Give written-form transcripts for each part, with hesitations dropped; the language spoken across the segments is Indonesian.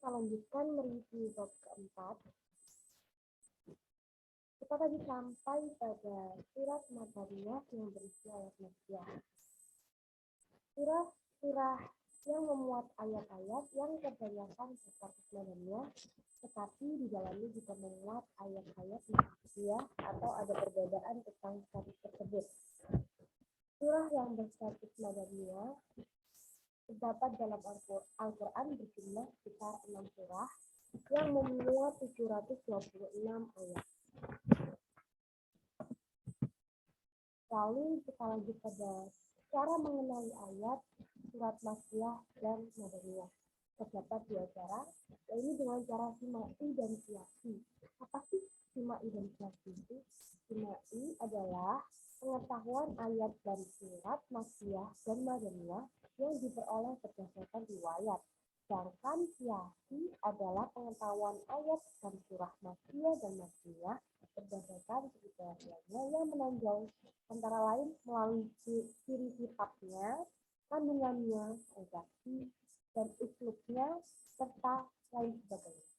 kita lanjutkan mereview bab keempat. Kita tadi sampai pada surat Madaniyah yang berisi ayat Makkiyah. Surah yang memuat ayat-ayat yang kebanyakan berbasis Madaniyah, tetapi di dalamnya juga memuat ayat-ayat Makkiyah atau ada perbedaan tentang status tersebut. Surah yang berstatus Madaniyah terdapat dalam Al-Quran berjumlah sekitar 6 surah yang memuat 726 ayat. Lalu kita lanjut pada cara mengenali ayat surat Makkiyah dan Madaniyah. Terdapat dua cara, yaitu dengan cara simai dan qiyasi. Apa sih simai dan qiyasi itu? Simai adalah pengetahuan ayat dan surat Makkiyah dan Madaniyah yang diperoleh berdasarkan riwayat. Sedangkan qiyasi adalah pengetahuan ayat dan surah Makkiyah dan Madaniyah berdasarkan kriteria yang menonjol, antara lain melalui ciri sifatnya, kandungannya, redaksi, dan uslubnya, serta lain sebagainya.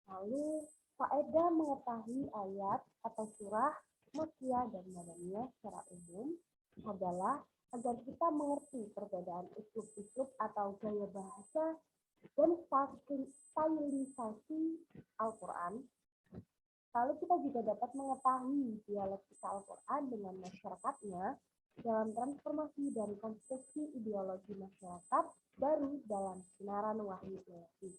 Lalu, faedah mengetahui ayat atau surah Makkiyah dan Madaniyah secara umum adalah agar kita mengerti perbedaan uslub-uslub atau gaya bahasa dan stylisasi Al-Quran. Lalu kita juga dapat mengetahui dialektika Al-Quran dengan masyarakatnya dalam transformasi dari konstruksi ideologi masyarakat baru dalam sinaran wahyu ilahi.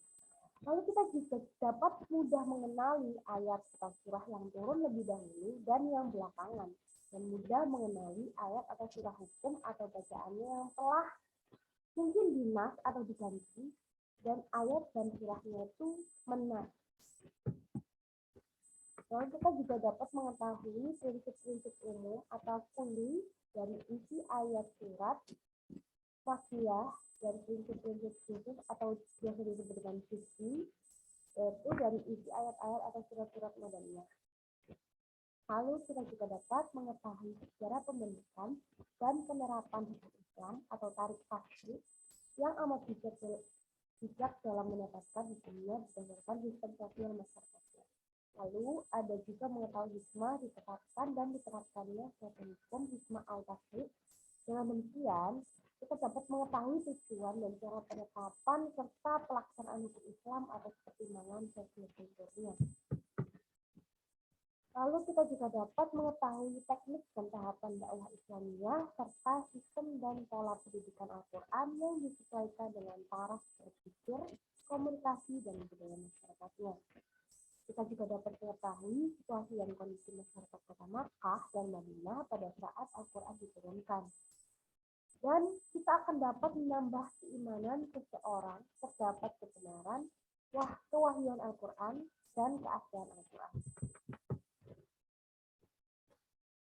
Lalu kita juga dapat mudah mengenali ayat atau surah yang turun lebih dahulu dan yang belakangan, dan mudah mengenali ayat atau surah hukum atau bacaannya yang telah mungkin dinas atau diganti, dan ayat dan surahnya itu menas. Lalu kita juga dapat mengetahui prinsip-prinsip umum atau kuli dari isi ayat surat Makkiyah dan prinsip-prinsip khusus atau biasa disebut dengan sisi, yaitu dari isi ayat-ayat atau surat-surat Madaniyah. Lalu kita juga dapat mengetahui sejarah pembentukan dan penerapan hukum Islam atau tarik tafsir yang amat bijak dalam menetapkan hukumnya berdasarkan sistem sosial masyarakatnya. Lalu ada juga mengetahui hikmah ditetapkan dan diterapkannya suatu hukum hikmah al-tasrif. Dengan demikian, kita dapat mengetahui tujuan dan cara penetapan serta pelaksanaan hukum Islam atas pertimbangan sosio-kulturnya. Lalu kita juga dapat mengetahui teknik dan tahapan dakwah Islamiyah serta sistem dan pola pendidikan Al-Quran yang disesuaikan dengan taraf berpikir, komunikasi, dan budaya masyarakatnya. Kita juga dapat mengetahui situasi dan kondisi masyarakat kota Makkah dan Madinah pada saat Al-Quran diturunkan. Dan kita akan dapat menambah keimanan seseorang terdapat kebenaran, kewahyuan Al-Quran, dan keaslian Al-Quran.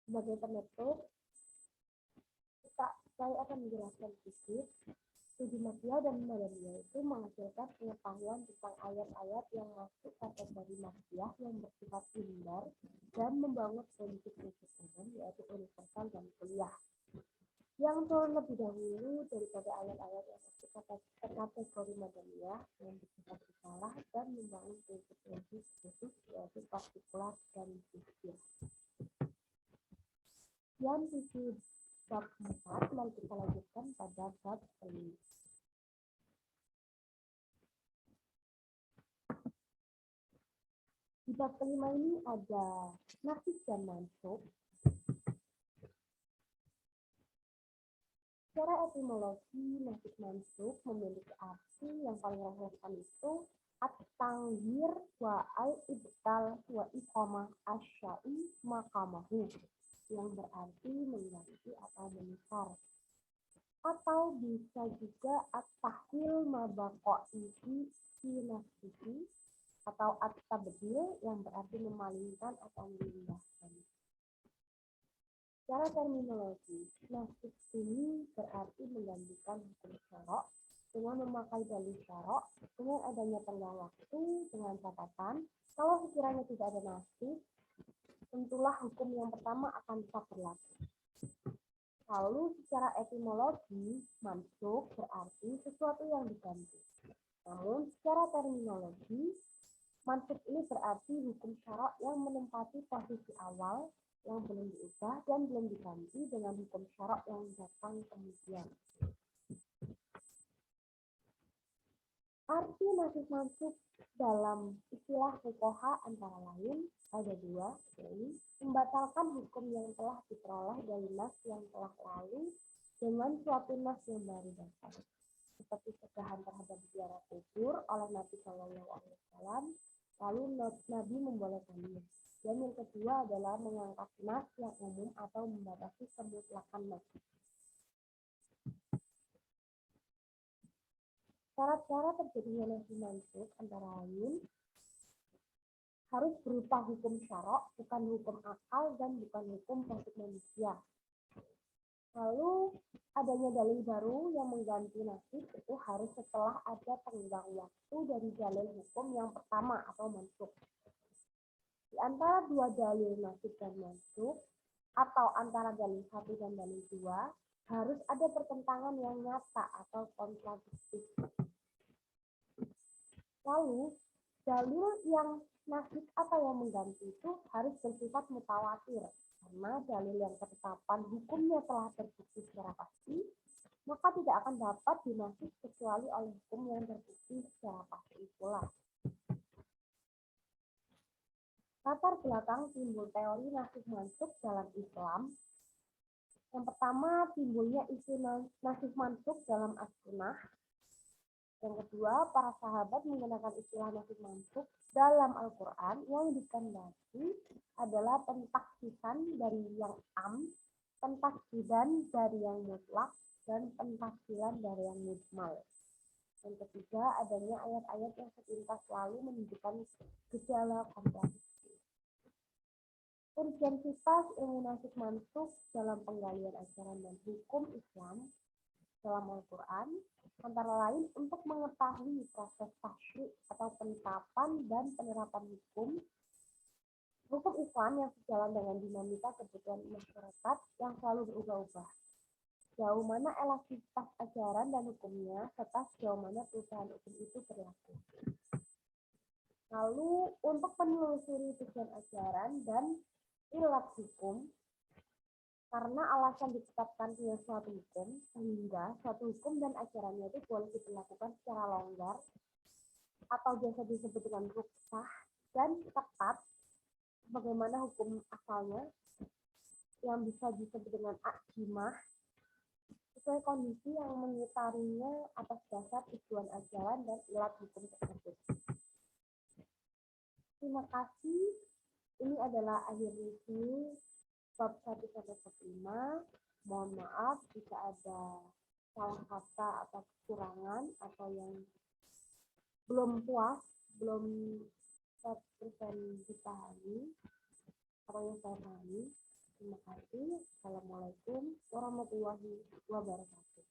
Sebagai penutup, saya akan menjelaskan sedikit. Studi Makkiyah dan Madaniyah itu menghasilkan pengetahuan tentang ayat-ayat yang masuk kategori Makkiyah yang bersifat umum dan membangun prinsip-prinsip umum, yaitu universal dan kuliah, yang turun lebih dahulu daripada ayat-ayat yang masuk kategori Madaniyah yang bersifat risalah dan membangun prinsip-prinsip khusus, yaitu partikular dan khusus. Yang review bab 4, mari kita lanjutkan pada bab 5. Di bab kelima ini ada nasib dan mansub. Secara etimologi, nasib mansub memiliki arti yang paling relevan itu at-tanghir wa al-ibtal wa iqamah asya'i makamahu, yang berarti mengganti atau menukar. Atau bisa juga at-tahwil mabaqaihi fi nafsihi, atau at-tabdil yang berarti memalingkan atau memindahkan. Secara terminologi, nasib ini berarti menggantikan hukum syarok dengan memakai dalil syarok dengan adanya tenggang waktu dengan catatan kalau sekiranya tidak ada nasib, tentulah hukum yang pertama akan tetap berlaku. Lalu secara etimologi, mansuk berarti sesuatu yang diganti. Namun, secara terminologi, mansub ini berarti hukum syara' yang menempati posisi awal yang belum diubah dan belum diganti dengan hukum syara' yang datang kemudian. Arti nasib mansub dalam istilah fuqaha antara lain ada dua, yaitu membatalkan hukum yang telah diperoleh dari nas yang telah lalu dengan suatu nas yang baru datang, seperti cegahan terhadap ziarah kubur oleh Nabi Shallallahu Alaihi Wasallam, lalu Nabi membolehkannya. Dan yang kedua adalah mengangkat nas yang umum atau membatasi kemutlakan nas. Syarat-syarat terjadinya nasib mansub antara lain harus berupa hukum syara', bukan hukum akal dan bukan hukum prinsip manusia. Lalu adanya dalil baru yang mengganti nasib itu harus setelah ada tenggang waktu dari dalil hukum yang pertama atau mansub. Di antara dua dalil nasib dan mansub atau antara dalil satu dan dalil dua harus ada pertentangan yang nyata atau kontradiktif. Lalu, dalil yang nasib atau yang mengganti itu harus bersifat mutawatir, karena dalil yang ketetapan hukumnya telah terbukti secara pasti, maka tidak akan dapat dinasib kecuali oleh hukum yang terbukti secara pasti pula. Latar belakang timbul teori nasib mansub dalam Islam. Yang pertama, timbulnya isu nasib mansub dalam as-sunnah. Yang kedua, para sahabat menggunakan istilah nasib mansub dalam Al-Quran yang dikehendaki adalah pentakhsisan dari yang am, pentakhsidan dari yang mutlak, dan pentakhsilan dari yang mujmal. Yang ketiga, adanya ayat-ayat yang sepintas selalu menunjukkan gejala kontradiksi. Urgensitas ilmu nasib mansub dalam penggalian ajaran dan hukum Islam dalam Al-Quran antara lain untuk mengetahui proses tasyri' atau penetapan dan penerapan hukum Islam yang sejalan dengan dinamika kebutuhan masyarakat yang selalu berubah-ubah. Sejauh mana elastisitas ajaran dan hukumnya serta sejauh mana perubahan hukum itu berlaku. Lalu untuk menelusuri tujuan ajaran dan ilat hukum, karena alasan ditetapkannya suatu hukum, sehingga suatu hukum dan ajarannya itu boleh diberlakukan secara longgar atau biasa disebut dengan rukhsah dan ketat, bagaimana hukum asalnya yang bisa disebut dengan akjimah, sesuai kondisi yang mengitarinya atas dasar tujuan ajaran dan ilat hukum tersebut. Terima kasih. Ini adalah akhir review bab 1 sampai 5. Mohon maaf jika ada salah kata atau kekurangan atau yang belum puas, belum 100% dipahami atau yang saya pahami. Terima kasih. Assalamualaikum warahmatullahi wabarakatuh.